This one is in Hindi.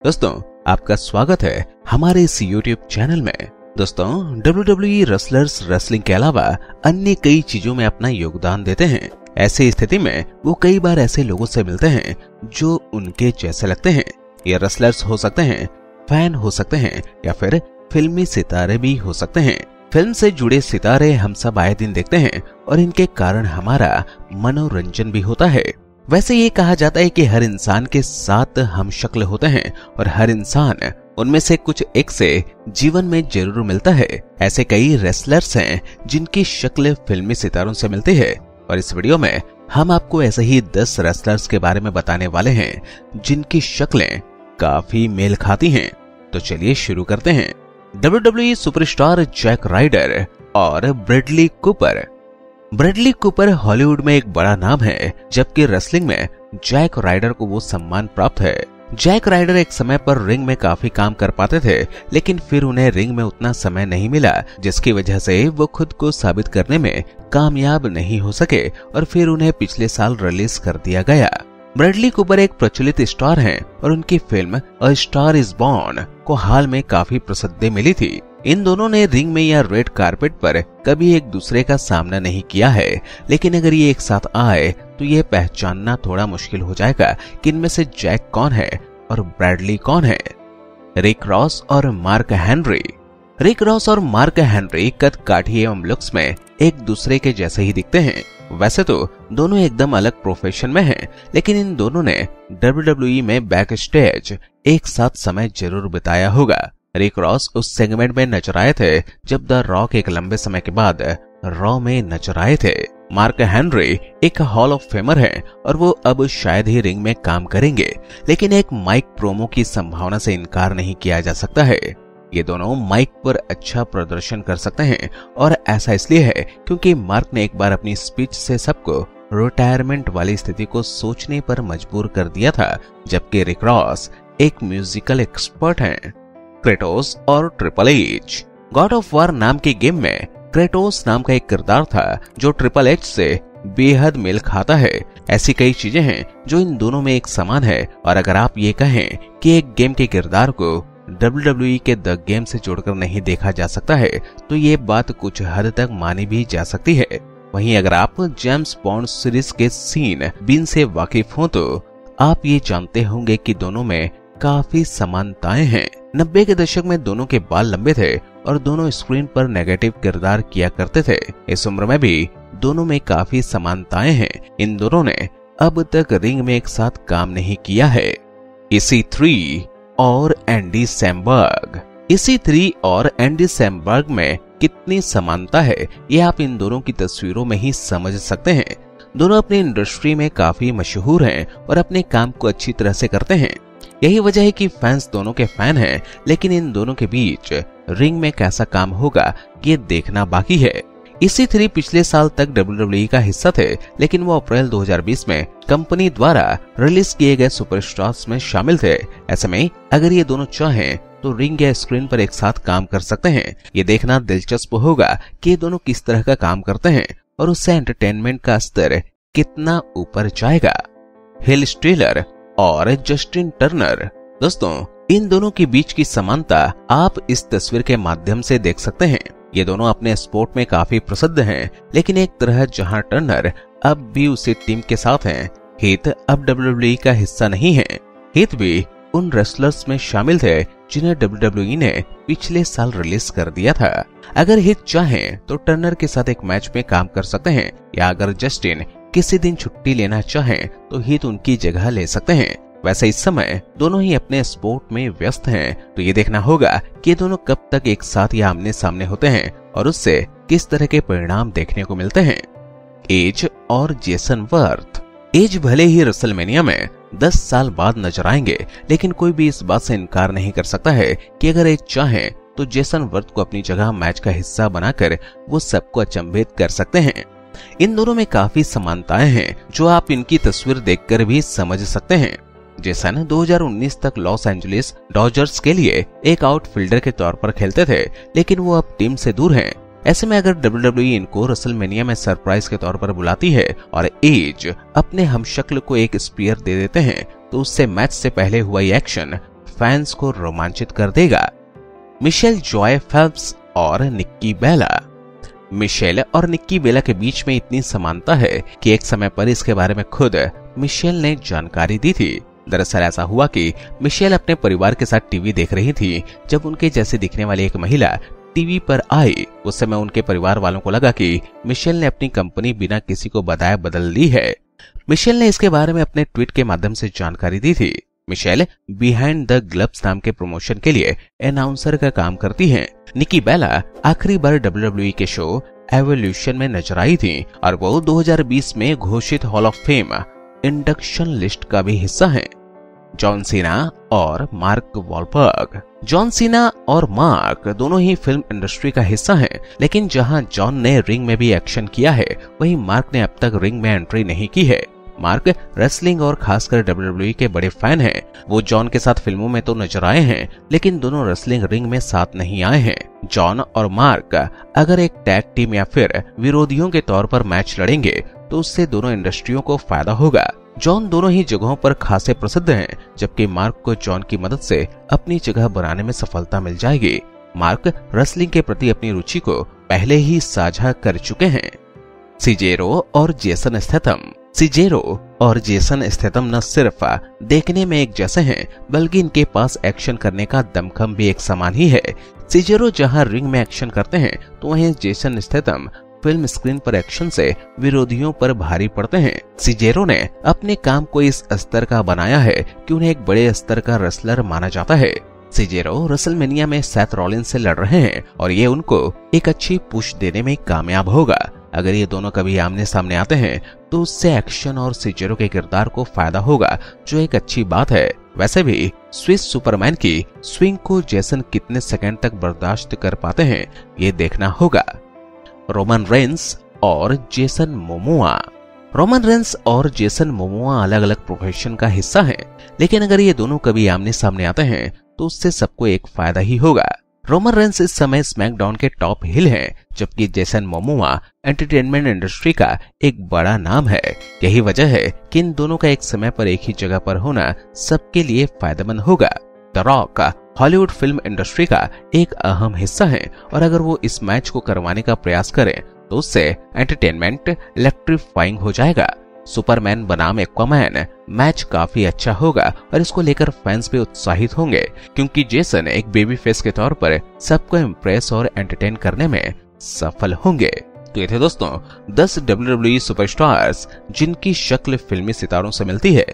दोस्तों आपका स्वागत है हमारे इस YouTube चैनल में। दोस्तों WWE रेसलर्स रेसलिंग के अलावा अन्य कई चीजों में अपना योगदान देते हैं। ऐसी स्थिति में वो कई बार ऐसे लोगों से मिलते हैं जो उनके जैसे लगते हैं। ये रेसलर्स हो सकते हैं, फैन हो सकते हैं या फिर फिल्मी सितारे भी हो सकते हैं। फिल्म से जुड़े सितारे हम सब आए दिन देखते हैं और इनके कारण हमारा मनोरंजन भी होता है। वैसे ये कहा जाता है कि हर इंसान के साथ हम शक्ल होते हैं और हर इंसान उनमें से कुछ एक से जीवन में जरूर मिलता है। ऐसे कई रेसलर्स हैं जिनकी शक्ल फिल्मी सितारों से मिलती है और इस वीडियो में हम आपको ऐसे ही 10 रेसलर्स के बारे में बताने वाले हैं जिनकी शक्लें काफी मेल खाती हैं। तो चलिए शुरू करते हैं। WWE सुपरस्टार जैक राइडर और Bradley Cooper. Bradley Cooper Hollywood में एक बड़ा नाम है, जबकि रेसलिंग में जैक राइडर को वो सम्मान प्राप्त है। जैक राइडर एक समय पर रिंग में काफी काम कर पाते थे, लेकिन फिर उन्हें रिंग में उतना समय नहीं मिला, जिसकी वजह से वो खुद को साबित करने में कामयाब नहीं हो सके और फिर उन्हें पिछले साल रिलीज कर दिया गया। ब्रैडली कूपर एक प्रचलित स्टार हैं और उनकी film a star is born को हाल में काफी प्रसिद्धि मिली थी। इन दोनों ने रिंग में या रेड कारपेट पर कभी एक दूसरे का सामना नहीं किया है, लेकिन अगर ये एक साथ आए तो ये पहचानना थोड़ा मुश्किल हो जाएगा कि इनमें से जैक कौन है और ब्रैडली कौन है। रिक रॉस और मार्क हेनरी। रिक रॉस और मार्क हेनरी कद काठी एवं लुक्स में एक दूसरे के जैसे ही दिखते हैं। वैसे तो दोनों एकदम अलग प्रोफेशन में हैं, लेकिन इन दोनों ने WWE में बैक स्टेज एक साथ समय जरूर बिताया होगा। रिक रॉस उस सेगमेंट में नजर आए थे जब द रॉक एक लंबे समय के बाद रॉ में नजर आए थे। मार्क हेनरी एक हॉल ऑफ फेमर हैं और वो अब शायद ही रिंग में काम करेंगे, लेकिन एक माइक प्रोमो की संभावना से इनकार नहीं किया जा सकता है। ये दोनों माइक पर अच्छा प्रदर्शन कर सकते हैं और ऐसा इसलिए है क्योंकि मार्क ने एक बार अपनी स्पीच से सबको रिटायरमेंट वाली स्थिति को सोचने पर मजबूर कर दिया था, जबकि रिक रॉस एक म्यूजिकल एक्सपर्ट हैं। क्रेटोस और triple H. God of war नाम की गेम में क्रेटोस नाम का एक किरदार था जो ट्रिपल एच से बेहद मेल खाता है। ऐसी कई चीजें हैं जो इन दोनों में एक समान है, और अगर आप ये कहें कि एक गेम के किरदार को WWE के द गेम से जोड़कर नहीं देखा जा सकता है, तो ये बात कुछ हद तक मानी भी जा सकती है। वहीं अगर आप जेम्स बॉन्ड सीरीज के सीन बीन से वाकिफ हो तो आप ये जानते होंगे कि दोनों में काफी समानताएं हैं। 90 के दशक में दोनों के बाल लंबे थे और दोनों स्क्रीन पर नेगेटिव किरदार किया करते थे। इस उम्र में भी दोनों में काफी समानताएं हैं। इन दोनों ने अब तक रिंग में एक साथ काम नहीं किया है। EC3 और एंडी सैमबर्ग। EC3 और एंडी सैमबर्ग में कितनी समानता है ये आप इन दोनों की तस्वीरों में ही समझ सकते हैं। दोनों अपनी इंडस्ट्री में काफी मशहूर हैं और अपने काम को अच्छी तरह से करते हैं। यही वजह है कि फैंस दोनों के फैन हैं, लेकिन इन दोनों के बीच रिंग में कैसा काम होगा ये देखना बाकी है। EC3 पिछले साल तक WWE का हिस्सा थे, लेकिन वो अप्रैल 2020 में कंपनी द्वारा रिलीज किए गए सुपरस्टार्स में शामिल थे। ऐसे में अगर ये दोनों चाहें तो रिंग या स्क्रीन पर एक साथ काम कर सकते हैं। ये देखना दिलचस्प होगा कि ये दोनों किस तरह का काम करते हैं और उससे एंटरटेनमेंट का स्तर कितना ऊपर जाएगा। हिल स्टीलर और जस्टिन टर्नर। दोस्तों इन दोनों के बीच की समानता आप इस तस्वीर के माध्यम से देख सकते हैं। ये दोनों अपने स्पोर्ट में काफी प्रसिद्ध हैं, लेकिन एक तरह जहां टर्नर अब भी उसी टीम के साथ हैं, हीथ अब WWE का हिस्सा नहीं है। हीथ भी उन रेसलर्स में शामिल थे जिन्हें WWE ने पिछले साल रिलीज कर दिया था। अगर हीथ चाहें तो टर्नर के साथ एक मैच में काम कर सकते हैं, या अगर जस्टिन किसी दिन छुट्टी लेना चाहें तो हीथ उनकी जगह ले सकते हैं। वैसे इस समय दोनों ही अपने स्पोर्ट में व्यस्त हैं, तो ये देखना होगा कि ये दोनों कब तक एक साथ या आमने सामने होते हैं और उससे किस तरह के परिणाम देखने को मिलते हैं। एज और जेसन वर्थ। एज भले ही रेसलमेनिया में 10 साल बाद नजर आएंगे, लेकिन कोई भी इस बात से इनकार नहीं कर सकता है कि अगर एज चाहे तो जेसन वर्थ को अपनी जगह मैच का हिस्सा बनाकर वो सबको अचंभित कर सकते हैं। इन दोनों में काफी समानताएं हैं जो आप इनकी तस्वीर देखकर भी समझ सकते हैं। जेसन 2019 तक लॉस एंजलिस डॉजर्स के लिए एक आउटफील्डर के तौर पर खेलते थे, लेकिन वो अब टीम से दूर हैं। ऐसे में अगर WWE इनको रेसलमेनिया में सरप्राइज के तौर पर बुलाती है और एज अपने हमशक्ल को एक स्पीयर दे देते हैं, तो उससे मैच से पहले हुआ ये एक्शन फैंस को रोमांचित कर देगा। मिशेल जॉय फेल्प्स और निक्की बेला। मिशेल और निक्की बेला के बीच में इतनी समानता है कि एक समय पर इसके बारे में खुद मिशेल ने जानकारी दी थी। दरअसल ऐसा हुआ कि मिशेल अपने परिवार के साथ टीवी देख रही थी जब उनके जैसे दिखने वाली एक महिला टीवी पर आई। उस समय उनके परिवार वालों को लगा कि मिशेल ने अपनी कंपनी बिना किसी को बताए बदल दी है। मिशेल ने इसके बारे में अपने ट्वीट के माध्यम से जानकारी दी थी। मिशेल बिहाइंड द ग्लव्स नाम के प्रमोशन के लिए अनाउंसर का काम करती हैं। निक्की बेला आखिरी बार WWE के शो एवोल्यूशन में नजर आई थी और वो 2020 में घोषित hall of fame induction list का भी हिस्सा है। जॉन सीना और मार्क वॉलबर्ग। जॉन सीना और मार्क दोनों ही फिल्म इंडस्ट्री का हिस्सा हैं, लेकिन जहां जॉन ने रिंग में भी एक्शन किया है, वहीं मार्क ने अब तक रिंग में एंट्री नहीं की है। मार्क रेसलिंग और खासकर WWE के बड़े फैन हैं। वो जॉन के साथ फिल्मों में तो नजर आए हैं, लेकिन दोनों रेसलिंग रिंग में साथ नहीं आए हैं। जॉन और मार्क अगर एक टैग टीम या फिर विरोधियों के तौर पर मैच लड़ेंगे तो उससे दोनों इंडस्ट्रियों को फायदा होगा। जॉन दोनों ही जगहों पर खासे प्रसिद्ध हैं, जबकि मार्क को जॉन की मदद से अपनी जगह बनाने में सफलता मिल जाएगी। मार्क रेसलिंग के प्रति अपनी रुचि को पहले ही साझा कर चुके हैं। सिजेरो और जेसन स्टेथम। सिजेरो और जेसन स्टेथम न सिर्फ देखने में एक जैसे हैं, बल्कि इनके पास एक्शन करने का दमखम भी एक समान ही है। सिजेरो जहां रिंग में एक्शन करते हैं, तो वहीं जेसन स्टेथम फिल्म स्क्रीन पर एक्शन से विरोधियों पर भारी पड़ते हैं। सिजेरो ने अपने काम को इस स्तर का बनाया है कि उन्हें एक बड़े स्तर का रेसलर माना जाता है। सिजेरो रेसलमेनिया में सेथ रॉलिंस से लड़ रहे हैं और ये उनको एक अच्छी पुश देने में कामयाब होगा। अगर ये दोनों कभी आमने सामने आते हैं तो उससे एक्शन और सिजेरो के किरदार को फायदा होगा, जो एक अच्छी बात है। वैसे भी स्विस सुपरमैन की स्विंग को जेसन कितने सेकंड तक बर्दाश्त कर पाते हैं, ये देखना होगा। रोमन रेंस और जेसन मोमोआ। रोमन रेंस और जेसन मोमोआ अलग अलग प्रोफेशन का हिस्सा हैं, लेकिन अगर ये दोनों कभी आमने सामने आते हैं तो उससे सबको एक फायदा ही होगा। रोमन रेंस इस समय स्मैकडाउन के टॉप हिल हैं, जबकि जेसन मोमोआ एंटरटेनमेंट इंडस्ट्री का एक बड़ा नाम है। यही वजह है कि इन दोनों का एक समय पर एक ही जगह पर होना सबके लिए फायदेमंद होगा। The rock Hollywood film industry का एक अहम हिस्सा है और अगर वो इस मैच को करवाने का प्रयास करें तो उससे एंटरटेनमेंट इलेक्ट्रीफाइंग हो जाएगा। सुपरमैन बनाम एक्वामैन मैच काफी अच्छा होगा और इसको लेकर फैंस भी उत्साहित होंगे, क्योंकि जेसन एक बेबी फेस के तौर पर सबको इम्प्रेस और एंटरटेन करने में सफल होंगे। तो ये थे दोस्तों 10 WWE सुपरस्टार्स जिनकी शक्ल फिल्मी सितारों से मिलती है।